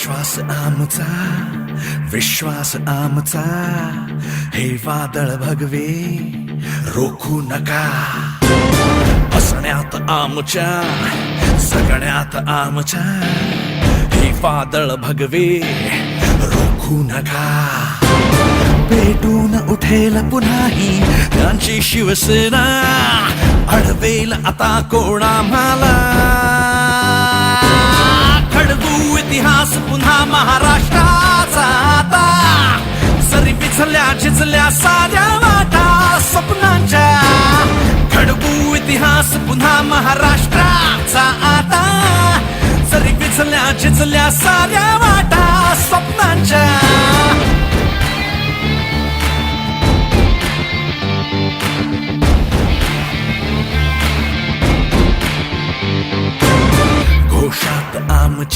विश्वास आमचा विश्वास आमचा हे वादळ भगवे रोखू नका असण्यात आमच्या सगळ्यात आमच्या हे वादळ भगवे रोखू नका पेटून उठेल पुन्हाही त्यांची शिवसेना अडवेल आता कोण आम्हाला खडबू इतिहास पुन्हा महाराष्ट्राचा आता जरी पिचल्या झिजल्या साऱ्या वाटा स्वप्नांच्या खडबू इतिहास पुन्हा महाराष्ट्राचा आता जरी पिचल्या झिजल्या साऱ्या वाटा स्वप्नांच्या घोषात आमच्या